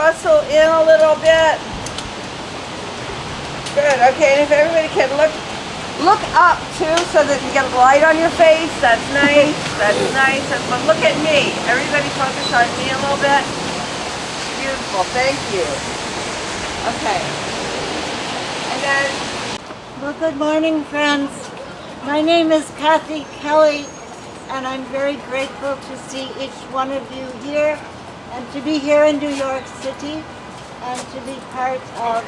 rustle in a little bit. Good, okay, and if everybody can look up too so that you get a light on your face. That's nice, that's nice. But look at me. Everybody focus on me a little bit. Beautiful, thank you. Okay. And then... Well, good morning, friends. My name is Kathy Kelly, and I'm very grateful to see each one of you here and to be here in New York City and to be part of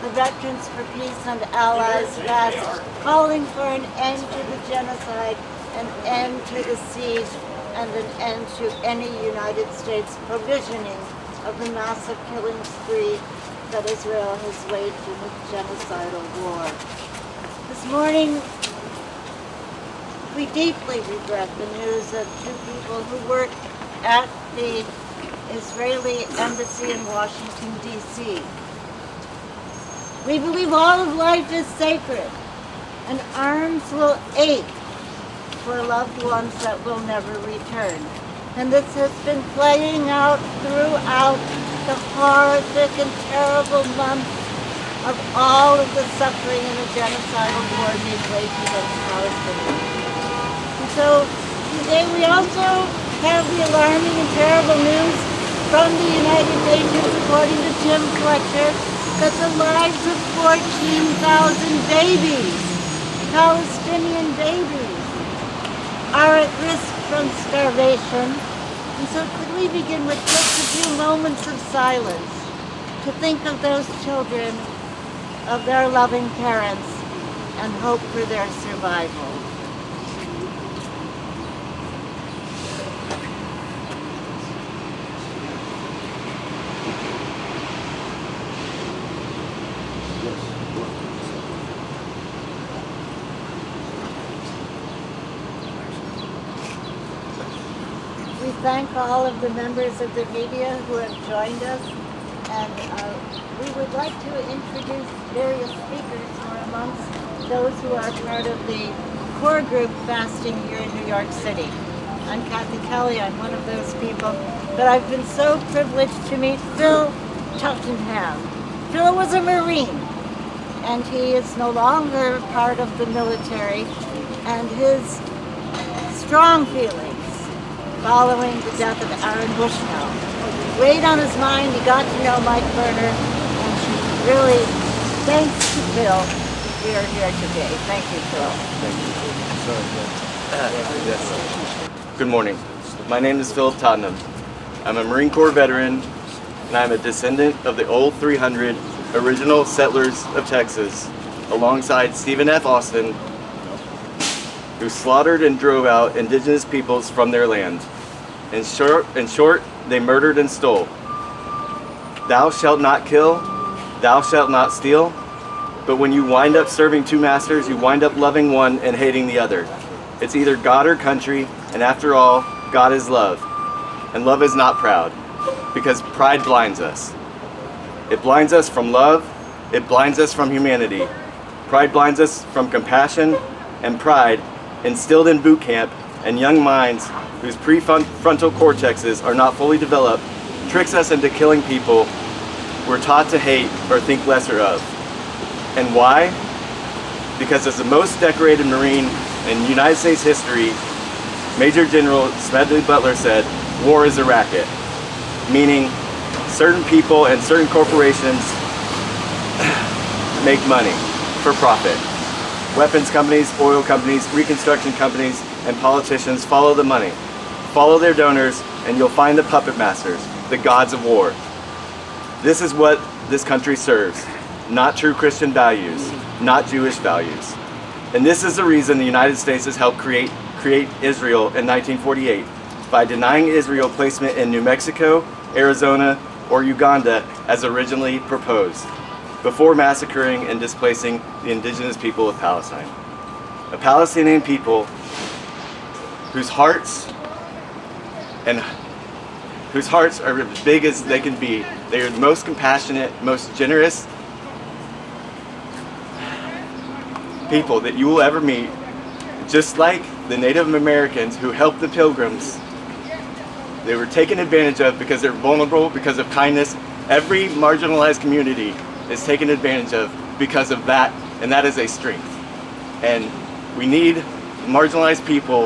the Veterans for Peace and Allies fast, calling for an end to the genocide, an end to the siege, and an end to any United States provisioning of the massive killing spree that Israel has waged in its genocidal war. This morning, we deeply regret the news of two people who work at the Israeli embassy in Washington, D.C. We believe all of life is sacred, and arms will ache for loved ones that will never return. And this has been playing out throughout the horrific and terrible months of all of the suffering in the genocidal war being waged against Palestinians. And so today we also have the alarming and terrible news from the United Nations, according to Tim Fletcher, that the lives of 14,000 babies, Palestinian babies, are at risk from starvation. And so could we begin with just a few moments of silence to think of those children, of their loving parents, and hope for their survival. We thank all of the members of the media who have joined us, and we would like to introduce various speakers who are amongst those who are part of the core group fasting here in New York City. I'm Kathy Kelly, I'm one of those people, but I've been so privileged to meet Phil Tottenham. Phil was a Marine, and he is no longer part of the military, and his strong feelings following the death of Aaron Bushnell weighed on his mind. He got to know Mike Berner, and really, thanks to Phil, we are here today. Thank you, Phil. Thank you. Good morning. My name is Philip Tottenham. I'm a Marine Corps veteran, and I'm a descendant of the old 300 original settlers of Texas, alongside Stephen F. Austin, who slaughtered and drove out indigenous peoples from their land. In short, they murdered and stole. Thou shalt not kill, thou shalt not steal, but when you wind up serving two masters, you wind up loving one and hating the other. It's either God or country, and after all, God is love. And love is not proud, because pride blinds us. It blinds us from love, it blinds us from humanity. Pride blinds us from compassion, and pride, instilled in boot camp and young minds whose prefrontal cortexes are not fully developed, tricks us into killing people we're taught to hate or think lesser of. And why? Because as the most decorated Marine in United States history, Major General Smedley Butler said, war is a racket, meaning certain people and certain corporations make money for profit. Weapons companies, oil companies, reconstruction companies, and politicians follow the money. Follow their donors, and you'll find the puppet masters, the gods of war. This is what this country serves, not true Christian values, not Jewish values. And this is the reason the United States has helped create Israel in 1948 by denying Israel placement in New Mexico, Arizona, or Uganda as originally proposed, before massacring and displacing the indigenous people of Palestine. A Palestinian people whose hearts are as big as they can be. They are the most compassionate, most generous people that you will ever meet, just like the Native Americans who helped the Pilgrims. They were taken advantage of because they're vulnerable, because of kindness, Every marginalized community is taken advantage of because of that, and that is a strength. And we need marginalized people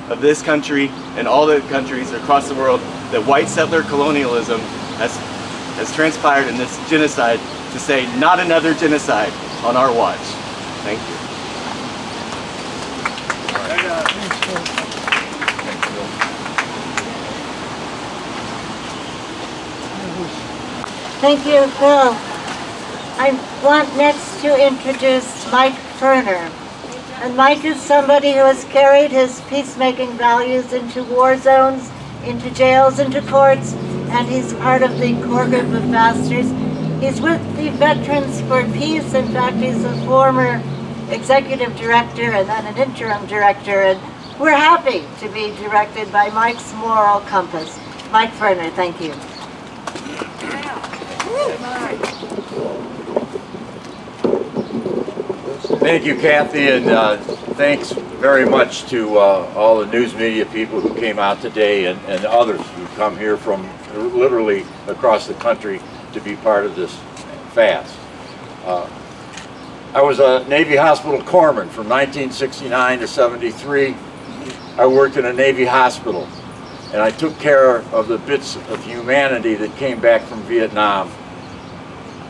of this country and all the countries across the world that white settler colonialism has transpired in this genocide to say not another genocide on our watch. Thank you. Thank you, Phil. I want next to introduce Mike Ferner. And Mike is somebody who has carried his peacemaking values into war zones, into jails, into courts, and he's part of the core group of pastors. He's with the Veterans for Peace. In fact, he's a former executive director and then an interim director, and we're happy to be directed by Mike's moral compass. Mike Ferner, thank you. Thank you, Kathy, and thanks very much to all the news media people who came out today and others who come here from literally across the country to be part of this fast. I was a Navy hospital corpsman from 1969 to 73. I worked in a Navy hospital, and I took care of the bits of humanity that came back from Vietnam,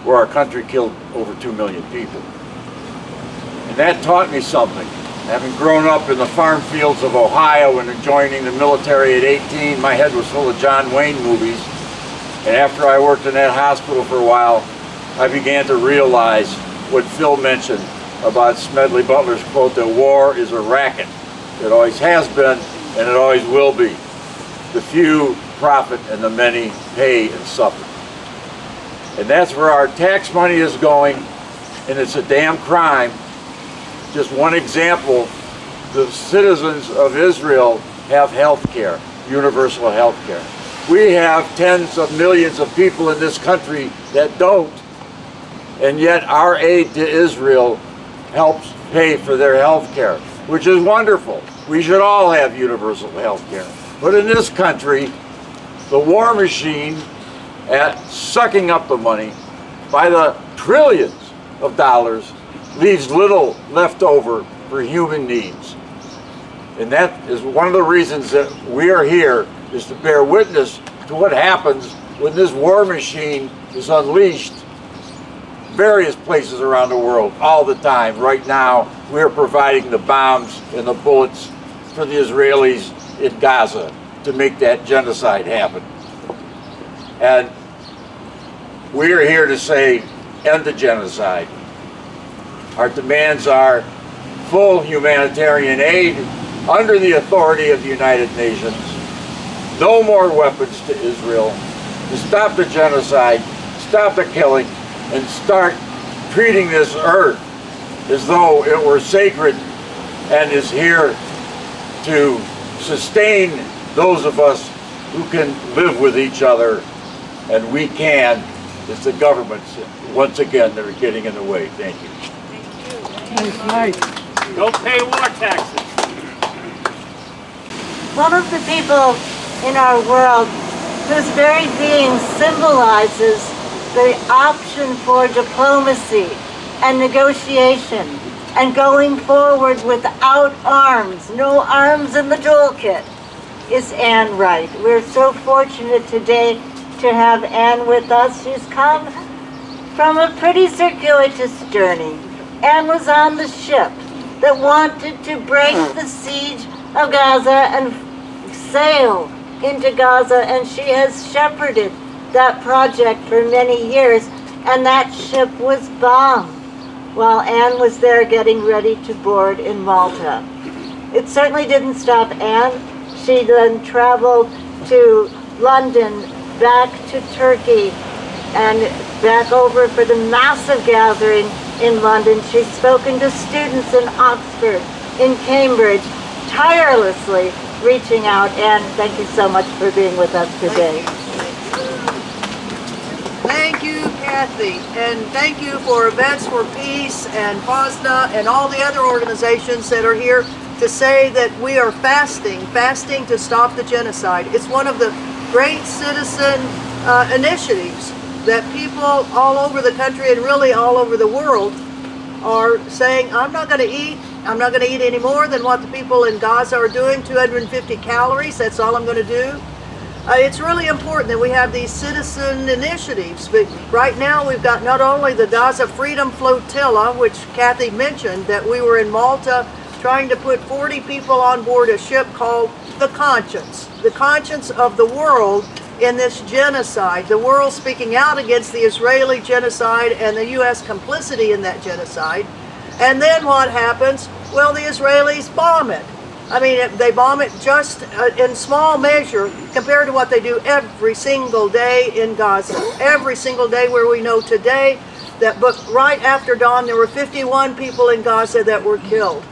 where our country killed over 2 million people. And that taught me something. Having grown up in the farm fields of Ohio and joining the military at 18, my head was full of John Wayne movies. And after I worked in that hospital for a while, I began to realize what Phil mentioned about Smedley Butler's quote that war is a racket. It always has been, and it always will be. The few profit and the many pay and suffer. And that's where our tax money is going, and it's a damn crime. Just one example, the citizens of Israel have health care, universal health care. We have tens of millions of people in this country that don't, and yet our aid to Israel helps pay for their health care, which is wonderful. We should all have universal health care. But in this country, the war machine at sucking up the money by the trillions of dollars leaves little left over for human needs. And that is one of the reasons that we are here, is to bear witness to what happens when this war machine is unleashed various places around the world all the time. Right now, we are providing the bombs and the bullets for the Israelis in Gaza to make that genocide happen. And we are here to say, end the genocide. Our demands are full humanitarian aid under the authority of the United Nations, no more weapons to Israel, to stop the genocide, stop the killing, and start treating this earth as though it were sacred and is here to sustain those of us who can live with each other, and we can. It's the governments, once again, that are getting in the way. Thank you. Don't pay war taxes. One of the people in our world whose very being symbolizes the option for diplomacy and negotiation and going forward without arms, no arms in the toolkit, is Anne Wright. We're so fortunate today to have Anne with us. She's come from a pretty circuitous journey. Anne was on the ship that wanted to break the siege of Gaza and sail into Gaza, and she has shepherded that project for many years, and that ship was bombed while Anne was there getting ready to board in Malta. It certainly didn't stop Anne. She then traveled to London, back to Turkey, and back over for the massive gathering in London. She's spoken to students in Oxford, in Cambridge, tirelessly reaching out. And thank you so much for being with us today. Thank you, Kathy, and thank you for Vets for Peace and POSNA and all the other organizations that are here to say that we are fasting to stop the genocide. It's one of the great citizen initiatives that people all over the country and really all over the world are saying, I'm not going to eat any more than what the people in Gaza are doing, 250 calories, that's all I'm going to do. It's really important that we have these citizen initiatives, but right now we've got not only the Gaza Freedom Flotilla, which Kathy mentioned, that we were in Malta trying to put 40 people on board a ship called the conscience of the world in this genocide, the world speaking out against the Israeli genocide and the U.S. complicity in that genocide. And then what happens? Well, the Israelis bomb it. I mean, they bomb it just in small measure compared to what they do every single day in Gaza. Every single day, where we know today that right after dawn there were 51 people in Gaza that were killed.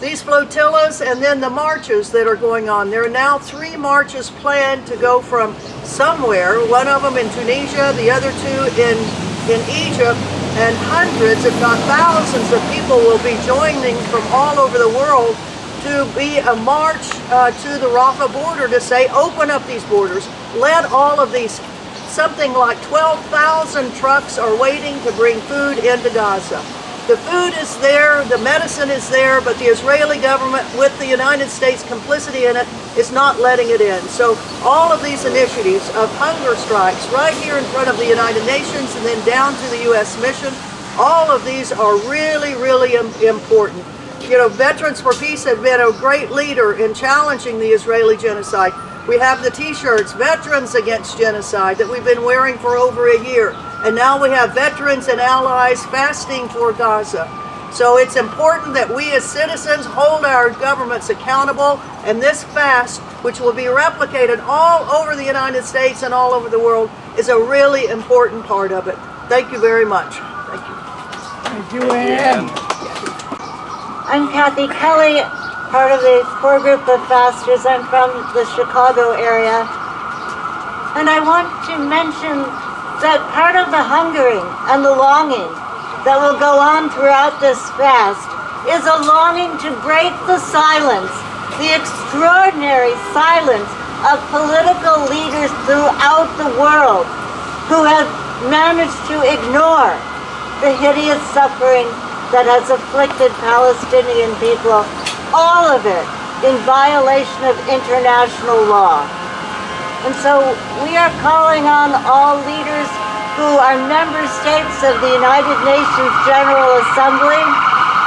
These flotillas and then the marches that are going on. There are now 3 marches planned to go from somewhere, one of them in Tunisia, the other 2 in Egypt, and hundreds, if not thousands of people will be joining from all over the world to be a march to the Rafah border to say, open up these borders, let all of these, something like 12,000 trucks are waiting to bring food into Gaza. The food is there, the medicine is there, but the Israeli government, with the United States complicity in it, is not letting it in. So all of these initiatives of hunger strikes right here in front of the United Nations and then down to the U.S. mission, all of these are really, really important. You know, Veterans for Peace have been a great leader in challenging the Israeli genocide. We have the t-shirts, Veterans Against Genocide, that we've been wearing for over a year. And now we have veterans and allies fasting for Gaza. So it's important that we as citizens hold our governments accountable, and this fast, which will be replicated all over the United States and all over the world, is a really important part of it. Thank you very much. Thank you. Thank you, Ann. I'm Kathy Kelly, part of the core group of fasters. I'm from the Chicago area. And I want to mention that part of the hungering and the longing that will go on throughout this fast is a longing to break the silence, the extraordinary silence of political leaders throughout the world who have managed to ignore the hideous suffering that has afflicted Palestinian people, all of it in violation of international law. And so we are calling on all leaders who are member states of the United Nations General Assembly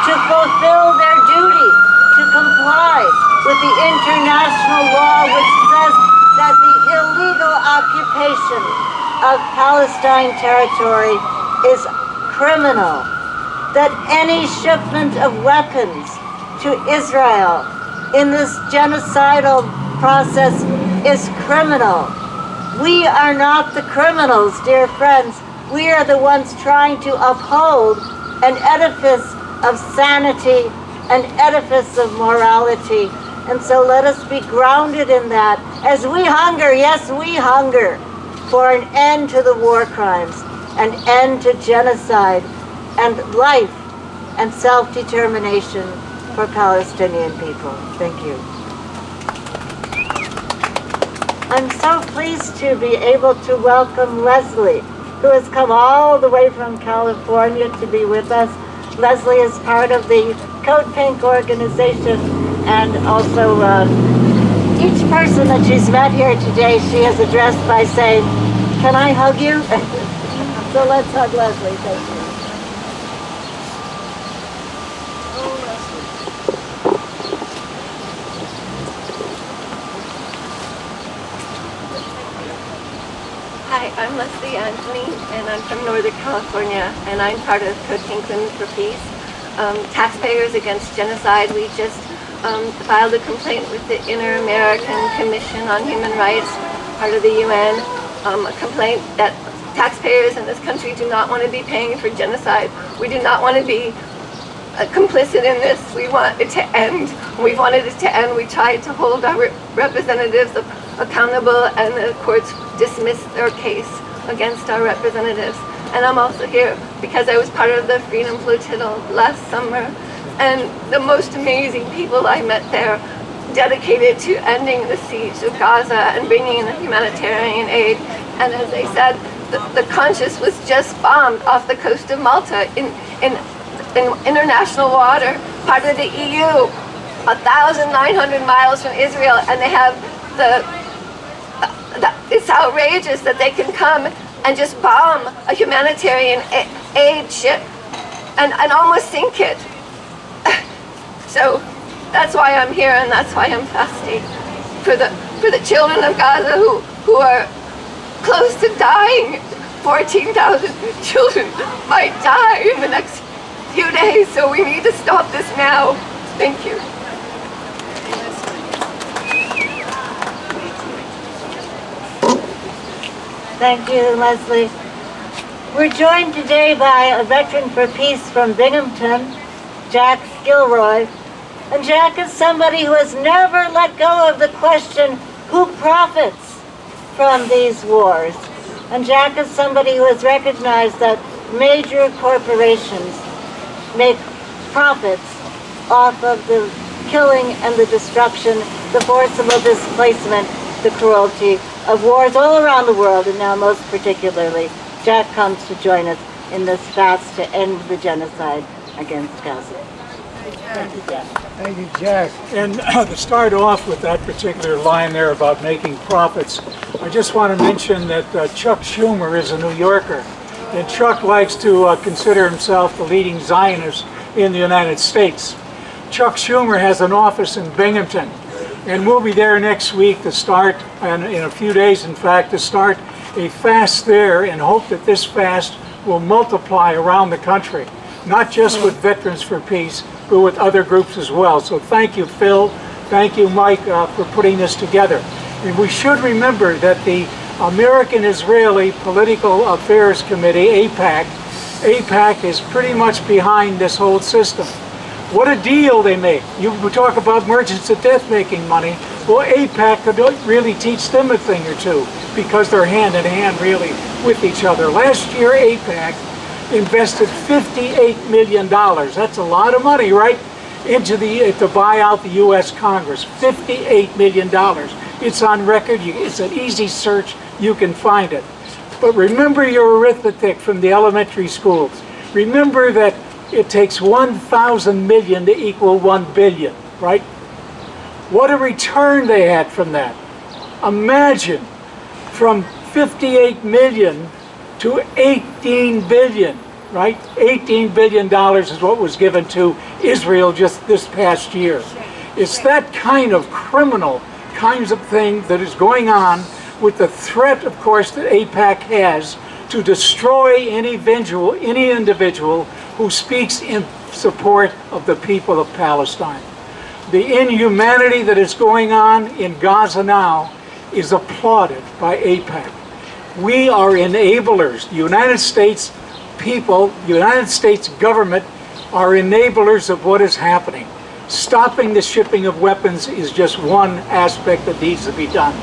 to fulfill their duty to comply with the international law which says that the illegal occupation of Palestine territory is criminal, that any shipment of weapons to Israel in this genocidal process is criminal. We are not the criminals, dear friends. We are the ones trying to uphold an edifice of sanity, an edifice of morality. And so let us be grounded in that as we hunger, yes, we hunger for an end to the war crimes, an end to genocide, and life and self-determination for Palestinian people. Thank you. I'm so pleased to be able to welcome Leslie, who has come all the way from California to be with us. Leslie is part of the Code Pink organization, and also each person that she's met here today, she has addressed by saying, "Can I hug you?" So let's hug Leslie. Thank you. Hi, I'm Leslie Anthony, and I'm from Northern California, and I'm part of Code Pink Women for Peace. Taxpayers Against Genocide, we just filed a complaint with the Inter-American Commission on Human Rights, part of the UN, a complaint that taxpayers in this country do not want to be paying for genocide. We do not want to be complicit in this. We want it to end. We wanted it to end. We tried to hold our representatives accountable, and the courts dismissed their case against our representatives. And I'm also here because I was part of the Freedom Flotilla last summer, and the most amazing people I met there dedicated to ending the siege of Gaza and bringing in humanitarian aid. And as they said, the Conscious was just bombed off the coast of Malta in international water, part of the EU, 1,900 miles from Israel, and they have it's outrageous that they can come and just bomb a humanitarian aid ship and almost sink it. So that's why I'm here, and that's why I'm fasting for the children of Gaza who are close to dying. 14,000 children might die in the next few days, so we need to stop this now. Thank you. Thank you, Leslie. We're joined today by a veteran for peace from Binghamton, Jack Gilroy. And Jack is somebody who has never let go of the question, who profits from these wars? And Jack is somebody who has recognized that major corporations make profits off of the killing and the destruction, the forcible displacement, the cruelty of wars all around the world, and now most particularly, Jack comes to join us in this fast to end the genocide against Gaza. Thank you, Jack. Thank you, Jack. And to start off with that particular line there about making profits, I just want to mention that Chuck Schumer is a New Yorker, and Chuck likes to consider himself the leading Zionist in the United States. Chuck Schumer has an office in Binghamton, and we'll be there next week to start, and in a few days, in fact, to start a fast there, and hope that this fast will multiply around the country, not just with Veterans for Peace, but with other groups as well. So thank you, Phil. Thank you, Mike, for putting this together. And we should remember that the American-Israeli Political Affairs Committee, AIPAC is pretty much behind this whole system. What a deal they make. You talk about merchants of death making money. Well, AIPAC could really teach them a thing or two, because they're hand in hand really with each other. Last year, AIPAC invested $58 million. That's a lot of money, right? To buy out the U.S. Congress. $58 million. It's on record. It's an easy search. You can find it. But remember your arithmetic from the elementary schools. Remember that it takes 1,000 million to equal 1 billion, right? What a return they had from that. Imagine from 58 million to 18 billion, right? $18 billion is what was given to Israel just this past year. It's that kind of criminal kinds of thing that is going on, with the threat, of course, that AIPAC has to destroy any individual who speaks in support of the people of Palestine. The inhumanity that is going on in Gaza now is applauded by AIPAC. We are enablers. The United States people, the United States government are enablers of what is happening. Stopping the shipping of weapons is just one aspect that needs to be done.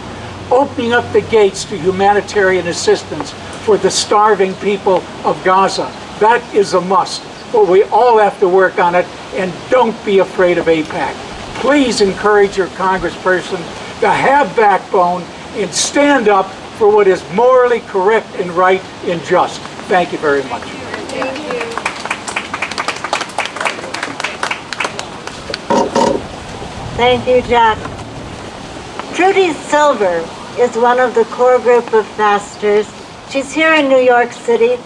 Opening up the gates to humanitarian assistance for the starving people of Gaza, that is a must. But we all have to work on it, and don't be afraid of AIPAC. Please encourage your congressperson to have backbone and stand up for what is morally correct and right and just. Thank you very much. Thank you. Thank you, Jack. Trudy Silver is one of the core group of fasters. She's here in New York City.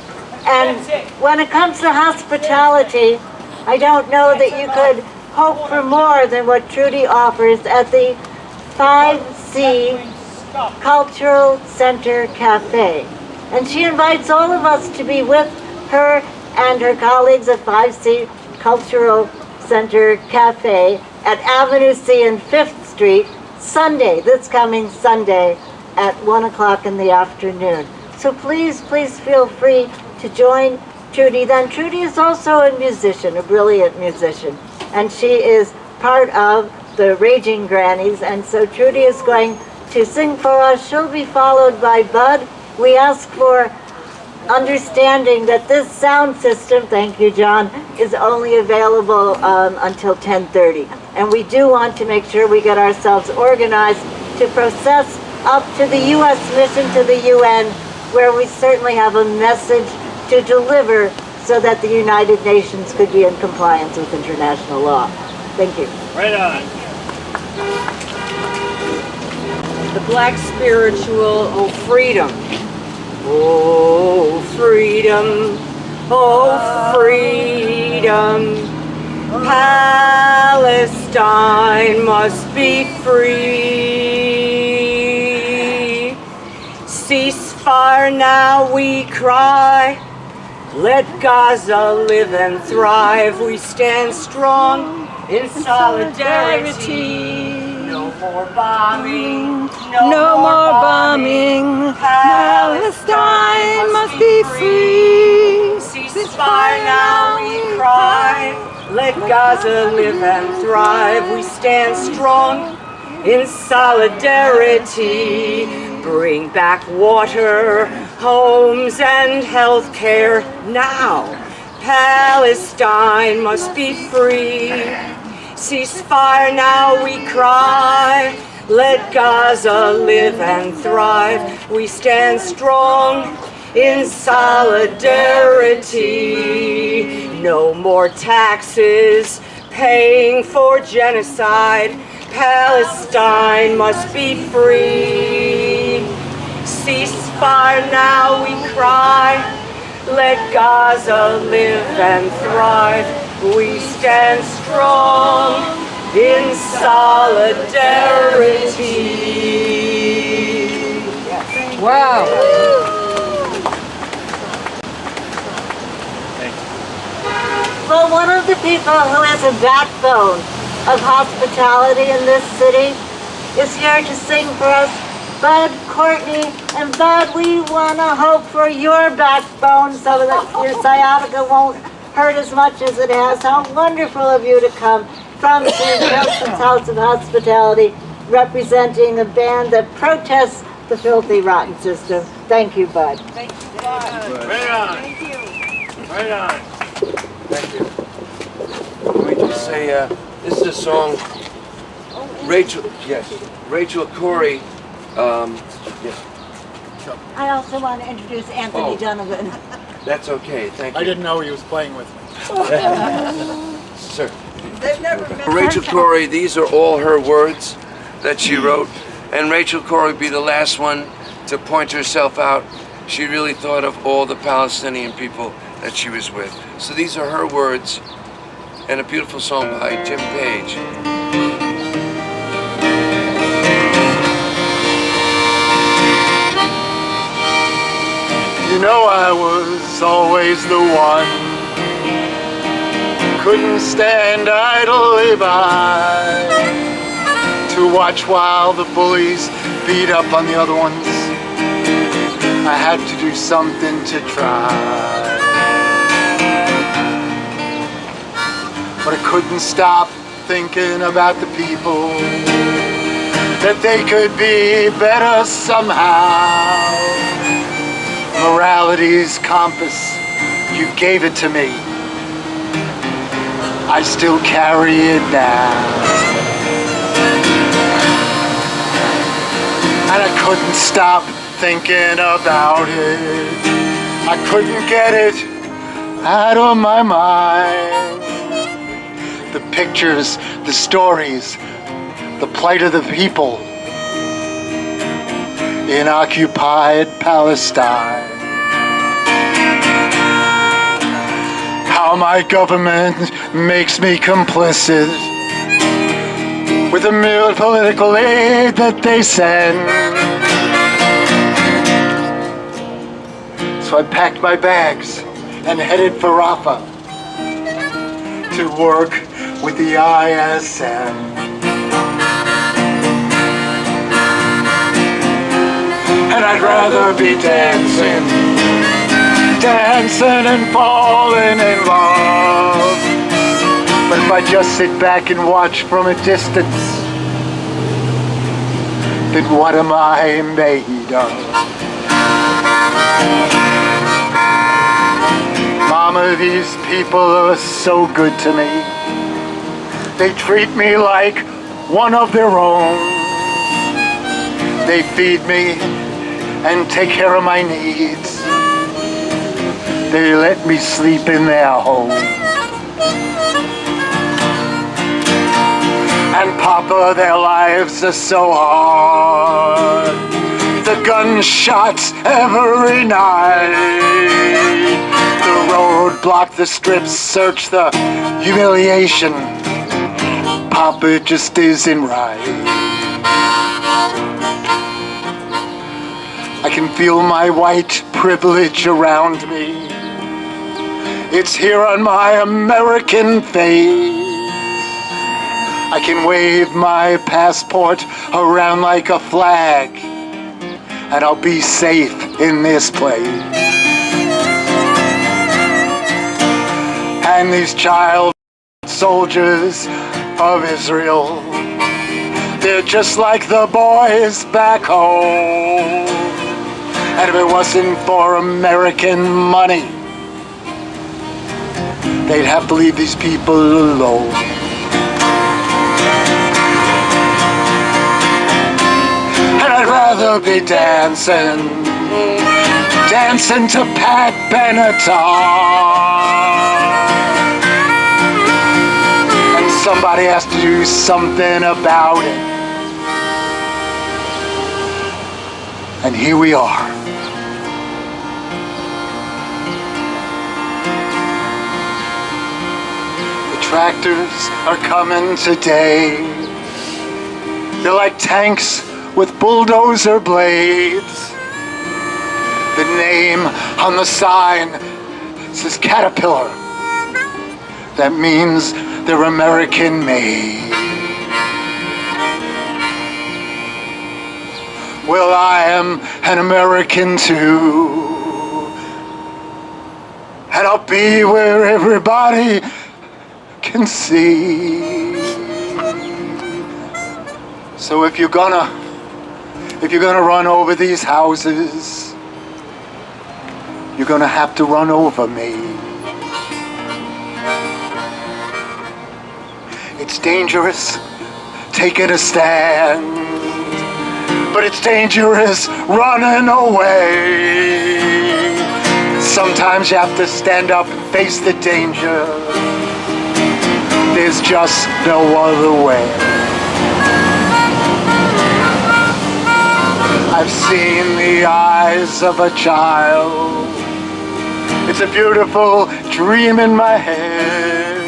And when it comes to hospitality, I don't know that you could hope for more than what Trudy offers at the 5C Cultural Center Cafe. And she invites all of us to be with her and her colleagues at 5C Cultural Center Cafe at Avenue C and 5th Street, Sunday, this coming Sunday at 1 o'clock in the afternoon. So please, please feel free to join Trudy. Then Trudy is also a musician, a brilliant musician, and she is part of the Raging Grannies, and so Trudy is going to sing for us. She'll be followed by Bud. We ask for understanding that this sound system, thank you, John, is only available until 10:30, and we do want to make sure we get ourselves organized to process up to the U.S. mission to the UN where we certainly have a message to deliver so that the United Nations could be in compliance with international law. Thank you. Right on. The black spiritual, oh freedom. Oh freedom, oh freedom. Palestine must be free. Ceasefire now, we cry. Let Gaza live and thrive. We stand strong in solidarity. No more bombing. No more bombing. Palestine must be free. Ceasefire now, we cry. Let Gaza live and thrive. We stand strong in solidarity. Bring back water, homes, and health care now. Palestine must be free. Ceasefire now, we cry. Let Gaza live and thrive. We stand strong in solidarity. No more taxes paying for genocide. Palestine must be free. Ceasefire now, we cry. Let Gaza live and thrive. We stand strong in solidarity. Wow. Well, one of the people who is a backbone of hospitality in this city is here to sing for us. Bud, Courtney, and Bud, we want to hope for your backbone so that your sciatica won't hurt as much as it has. How wonderful of you to come from St. Joseph's House of Hospitality, representing a band that protests the filthy, rotten system. Thank you, Bud. Right on. Thank you. Right on. Thank you. Let me just say, this is a song, Rachel Corrie, yes. I also want to introduce Anthony Donovan. That's okay, thank you. I didn't know he was playing with me. Sir. They've never met. Rachel Corrie, these are all her words that she wrote, and Rachel Corrie would be the last one to point herself out. She really thought of all the Palestinian people that she was with. So these are her words, and a beautiful song by Jim Page. You know I was always the one, couldn't stand idly by to watch while the bullies beat up on the other ones. I had to do something to try, but I couldn't stop thinking about the people, that they could be better somehow. Morality's compass, you gave it to me. I still carry it now. And I couldn't stop thinking about it. I couldn't get it out of my mind. The pictures, the stories, the plight of the people in occupied Palestine. How my government makes me complicit with the political aid that they send. So I packed my bags and headed for Rafah to work with the ISM. And I'd rather be dancing and falling in love. But if I just sit back and watch from a distance, then what am I made of? Mama, these people are so good to me. They treat me like one of their own. They feed me, and take care of my needs. They let me sleep in their home. And Papa, their lives are so hard. The gunshots every night. The road block, the strips search, the humiliation. Papa just isn't right. I can feel my white privilege around me. It's here on my American face. I can wave my passport around like a flag, and I'll be safe in this place. And these child soldiers of Israel, they're just like the boys back home. And if it wasn't for American money, they'd have to leave these people alone. And I'd rather be dancing to Pat Benatar. And somebody has to do something about it. And here we are. The tractors are coming today. They're like tanks with bulldozer blades. The name on the sign says Caterpillar. That means they're American made. Well, I am an American too. And I'll be where everybody can see. So if you're gonna run over these houses, you're gonna have to run over me. It's dangerous taking a stand, but it's dangerous running away. Sometimes you have to stand up and face the danger. There's just no other way. I've seen the eyes of a child. It's a beautiful dream in my head.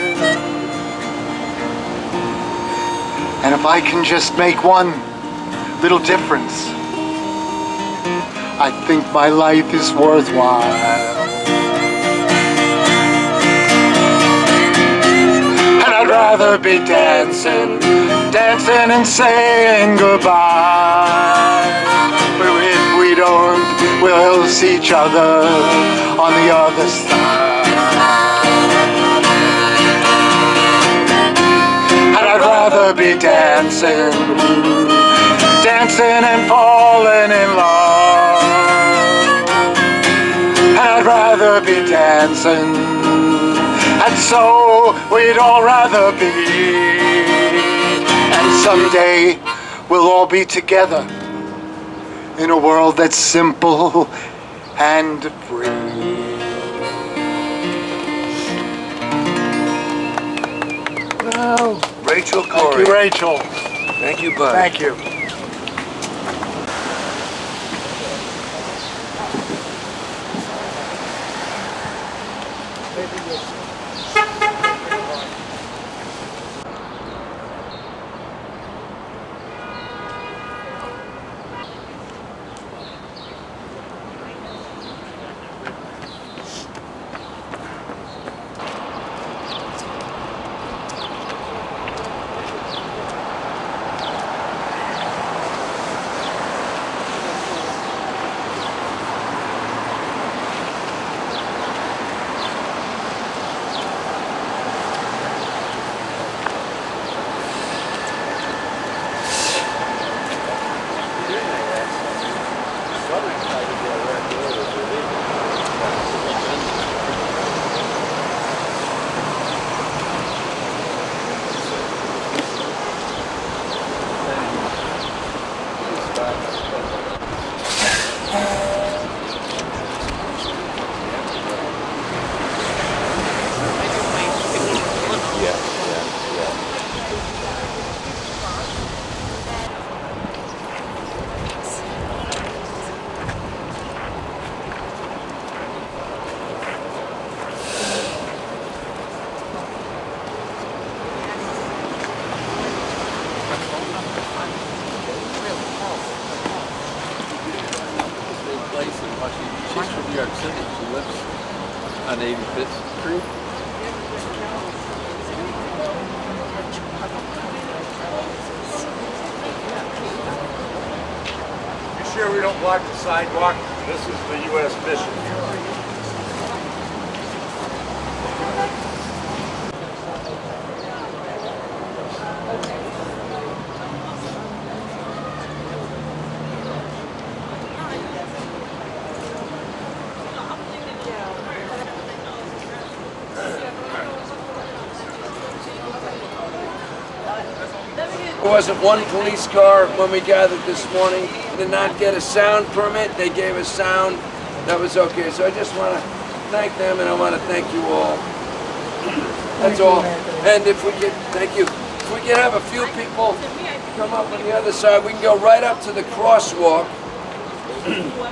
And if I can just make one little difference, I think my life is worthwhile. And I'd rather be dancing and saying goodbye. But if we don't, we'll see each other on the other side. And I'd rather be dancing and falling in love. And I'd rather be dancing, and so we'd all rather be. And someday we'll all be together in a world that's simple and free. Well, Rachel thank Corrie. you, Rachel. Thank you, bud. Thank you. on 85th Street. You sure we don't block the sidewalk? This is the U.S. mission. There wasn't one police car when we gathered this morning. Did not get a sound permit. They gave us sound. That was okay. So I just want to thank them, and I want to thank you all. That's all. And if we could, thank you. If we could have a few people come up on the other side, we can go right up to the crosswalk.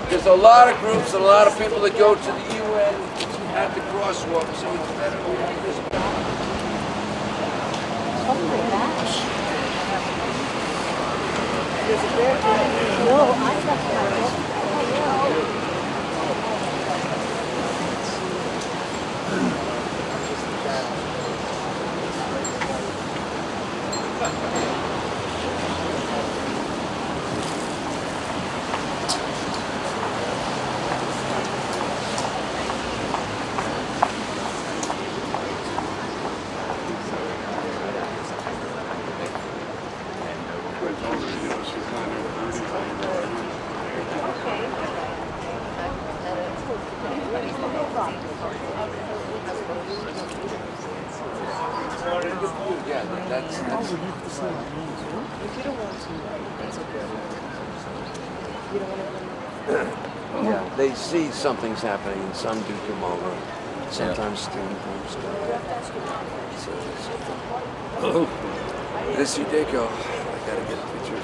There's a lot of groups and a lot of people that go to the UN at the crosswalk, so it's better we have this. Oh my gosh. No, I left my book. Yeah, they see something's happening, and some do come over. Sometimes student groups do. This you did go. I gotta get a picture.